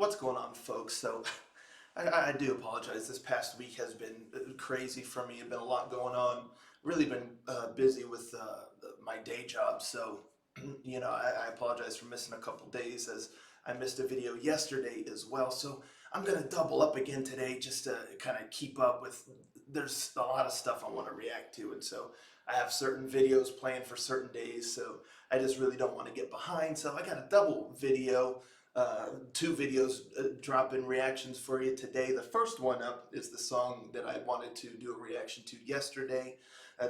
What's going on, folks? So I do apologize. This past week has been crazy for me. It's been a lot going on. Really been busy with my day job. So, I apologize for missing a couple days as I missed a video yesterday as well. So I'm going to double up again today just to kind of keep up with, there's a lot of stuff I want to react to. And so I have certain videos planned for certain days. So I just really don't want to get behind. So I got a double video. Two videos dropping reactions for you today. The first one up is the song that I wanted to do a reaction to yesterday.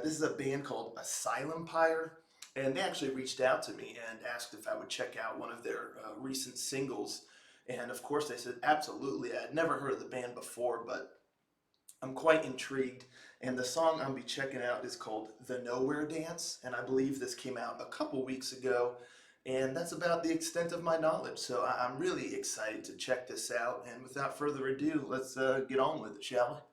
This is a band called Asylum Pyre, and they actually reached out to me and asked if I would check out one of their recent singles. And of course I said absolutely. I had never heard of the band before, but I'm quite intrigued. And the song I'll be checking out is called The Nowhere Dance, and I believe this came out a couple weeks ago. And that's about the extent of my knowledge. So I'm really excited to check this out. And without further ado, let's get on with it, shall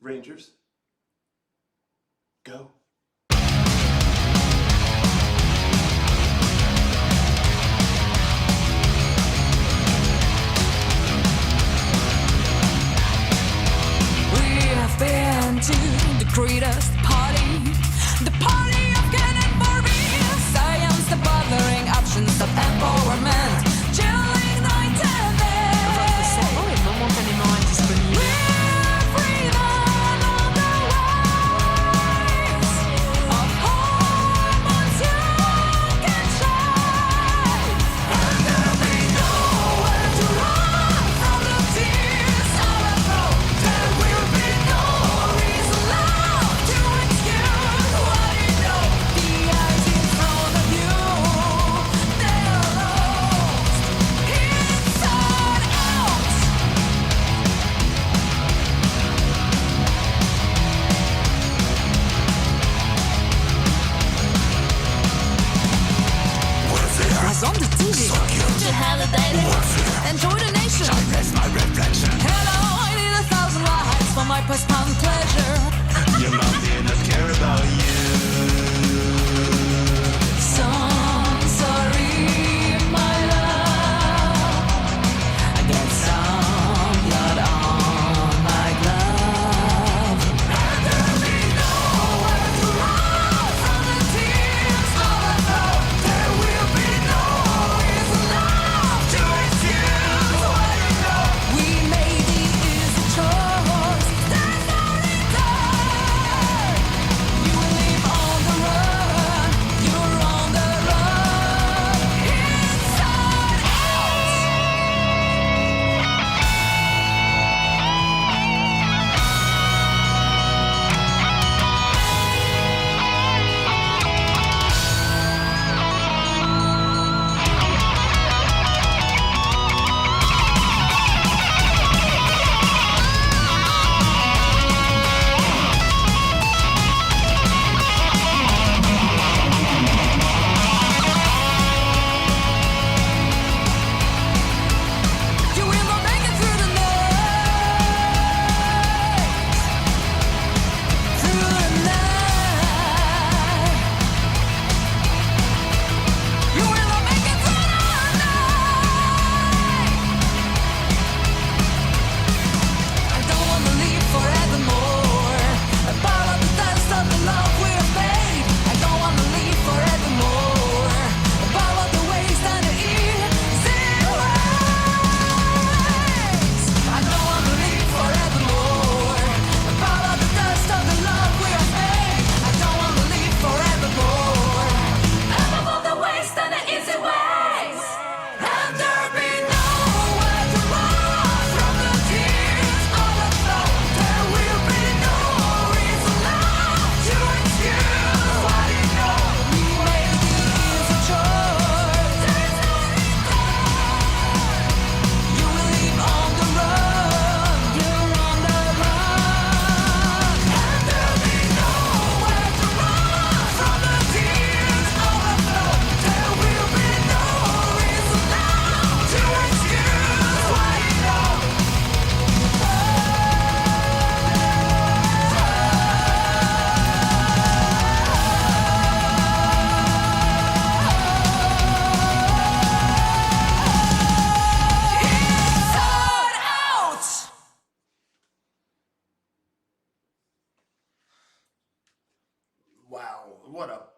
we? Rangers, go. We have been to the greatest party. The party of cannonball, science, the bothering options of empowerment, chilling night and day. We're freedom on the waves of hormones you can shine. And there'll be nowhere to run from the tears of a flow. There will be no reason left to excuse what you know. The eyes in front of you, they're lost inside out. Was on the TV. To have a baby. Enjoy the nation. Hello, I need 1,000 lives for my postponed pleasure. Your mom didn't care about you. So sorry, my love. I get some blood on my glove. And there'll be nowhere to run from the tears of a flow. There will be no reason left to excuse what you know. We made the easy choice. There's no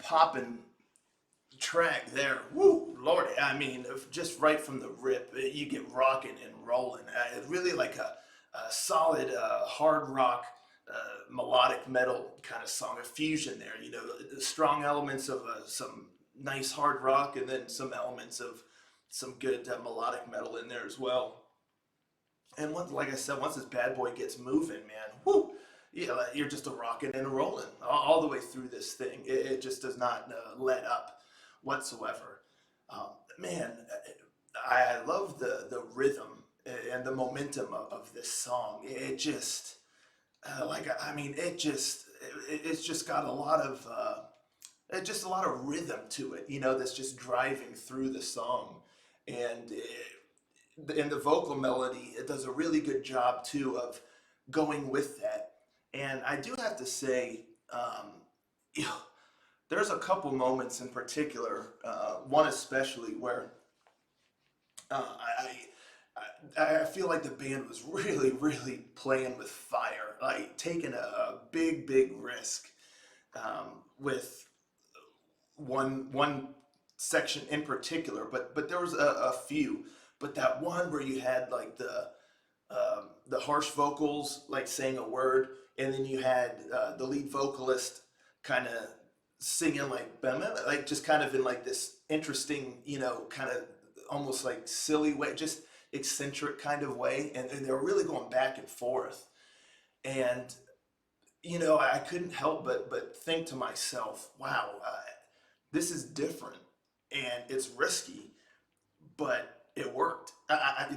popping track there. Woo, Lordy. I mean, just right from the rip, you get rocking and rolling. Really like a solid hard rock, melodic metal kind of song, a fusion there. You know, the strong elements of some nice hard rock, and then some elements of some good melodic metal in there as well. And once, like I said, once this bad boy gets moving, man, whoo, yeah, like, you're just a rocking and a rolling all the way through this thing. It just does not let up whatsoever. Man, I love the rhythm and the momentum of this song. It just, I mean, it's just got a lot of, just a lot of rhythm to it, you know, that's just driving through the song. And and the vocal melody, it does a really good job too of going with that. And I do have to say, you know, there's a couple moments in particular, one especially where uh, I feel like the band was really playing with fire, like taking a big risk with one section in particular, but there was a few. But that one where you had like the harsh vocals, like saying a word, and then you had the lead vocalist kind of singing like just kind of in like this interesting, you know, kind of almost like silly way, just eccentric kind of way, and they were really going back and forth. And you know, I couldn't help but think to myself, wow, this is different and it's risky, but it worked.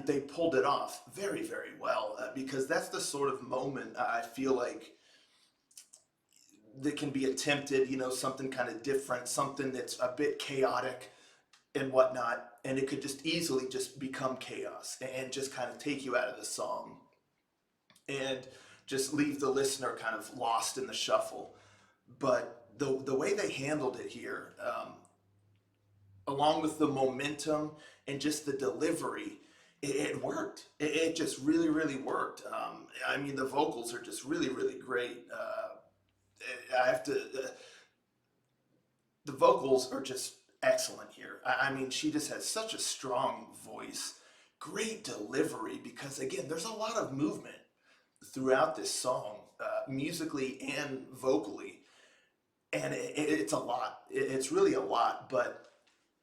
They pulled it off very well, because that's the sort of moment I feel like that can be attempted, you know, something kind of different, something that's a bit chaotic and whatnot, and it could just easily just become chaos and just kind of take you out of the song and just leave the listener kind of lost in the shuffle. But the way they handled it here, along with the momentum and just the delivery, it worked. It just really worked. I mean, the vocals are just really great. I have to. The vocals are just excellent here. I mean, she just has such a strong voice, great delivery. Because again, there's a lot of movement throughout this song, musically and vocally, and it's a lot. It's really a lot, but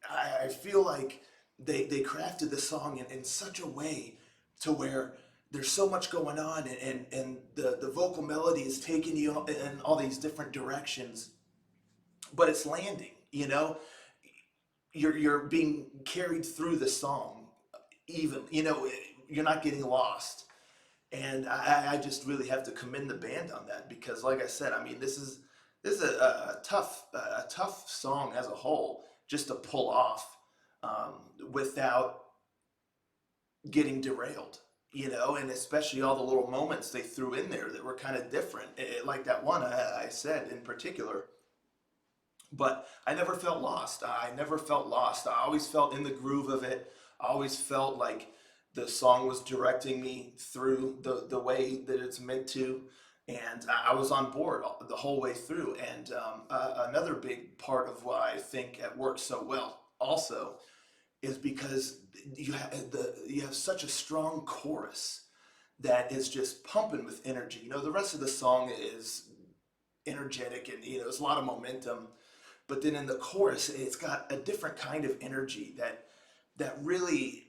I feel like they crafted the song in such a way to where there's so much going on, and the vocal melody is taking you in all these different directions, but it's landing, you know, you're being carried through the song, even, you know, you're not getting lost. And I just really have to commend the band on that, because like I said, I mean, this is a tough song as a whole just to pull off, without getting derailed, you know, and especially all the little moments they threw in there that were kind of different, like that one I said in particular. But I never felt lost. I never felt lost. I always felt in the groove of it. I always felt like the song was directing me through the way that it's meant to. And I was on board the whole way through. And another big part of why I think it works so well also is because you have such a strong chorus that is just pumping with energy. You know, the rest of the song is energetic, and you know, there's a lot of momentum, but then in the chorus, it's got a different kind of energy that really,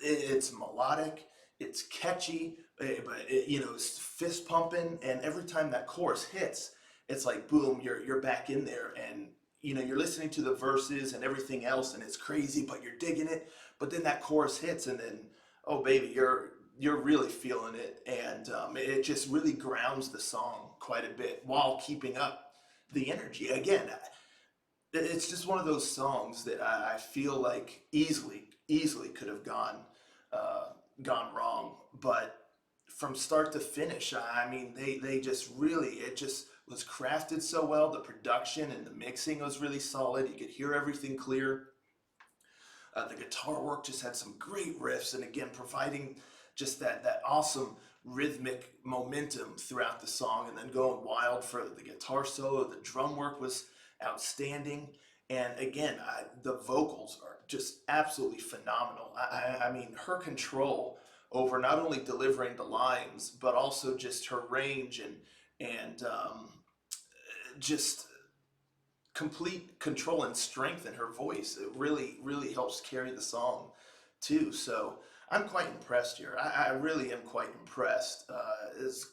it's melodic, it's catchy, but you know, it's fist pumping, and every time that chorus hits, it's like boom, you're back in there, and you know, you're listening to the verses and everything else, and it's crazy, but you're digging it. But then that chorus hits, and then oh baby, you're really feeling it, and it just really grounds the song quite a bit while keeping up the energy. Again, it's just one of those songs that I feel like easily could have gone wrong, but from start to finish, I mean, they just really, it just was crafted so well. The production and the mixing was really solid. You could hear everything clear. The guitar work just had some great riffs, and again, providing just that awesome rhythmic momentum throughout the song, and then going wild for the guitar solo. The drum work was outstanding. And again, the vocals are just absolutely phenomenal. I mean, her control over not only delivering the lines, but also just her range and just complete control and strength in her voice. It really, really helps carry the song too. So I'm quite impressed here. I really am quite impressed. It's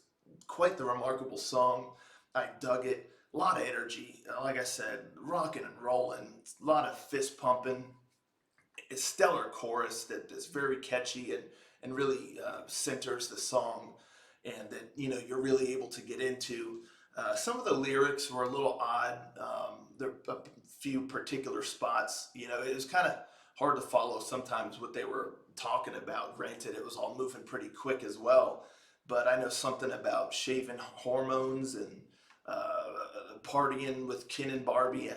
quite the remarkable song. I dug it. A lot of energy. Like I said, rocking and rolling. A lot of fist pumping. A stellar chorus that is very catchy and really centers the song, and that you're really able to get into. Some of the lyrics were a little odd. There are a few particular spots. It was kind of hard to follow sometimes what they were talking about. Granted, it was all moving pretty quick as well, but I know something about shaving hormones and partying with Ken and Barbie.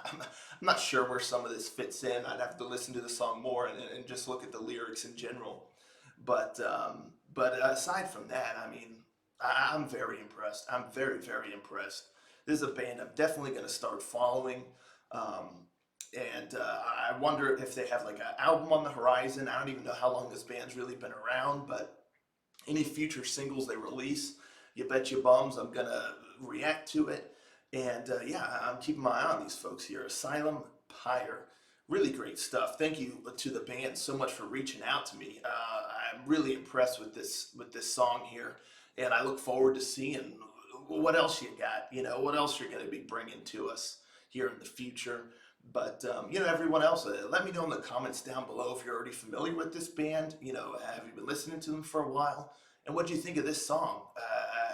I'm not sure where some of this fits in. I'd have to listen to the song more and just look at the lyrics in general. But aside from that, I mean, I'm very impressed. I'm very, very impressed. This is a band I'm definitely going to start following. Um, and I wonder if they have like an album on the horizon. I don't even know how long this band's really been around, but any future singles they release, you bet your bums I'm going to react to it. And yeah, I'm keeping my eye on these folks here. Asylum Pyre. Really great stuff. Thank you to the band so much for reaching out to me. I'm really impressed with this song here, and I look forward to seeing what else you got. What else you're going to be bringing to us here in the future. But everyone else, let me know in the comments down below if you're already familiar with this band. Have you been listening to them for a while? And what do you think of this song?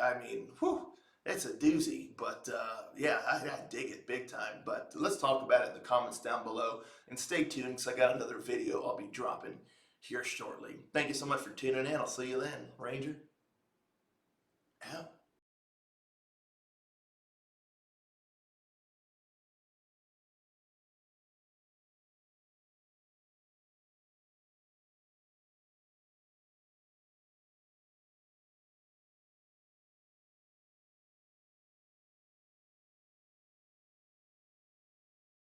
I mean, whew. It's a doozy, but yeah, I dig it big time. But let's talk about it in the comments down below. And stay tuned because I got another video I'll be dropping here shortly. Thank you so much for tuning in. I'll see you then. Ranger, out.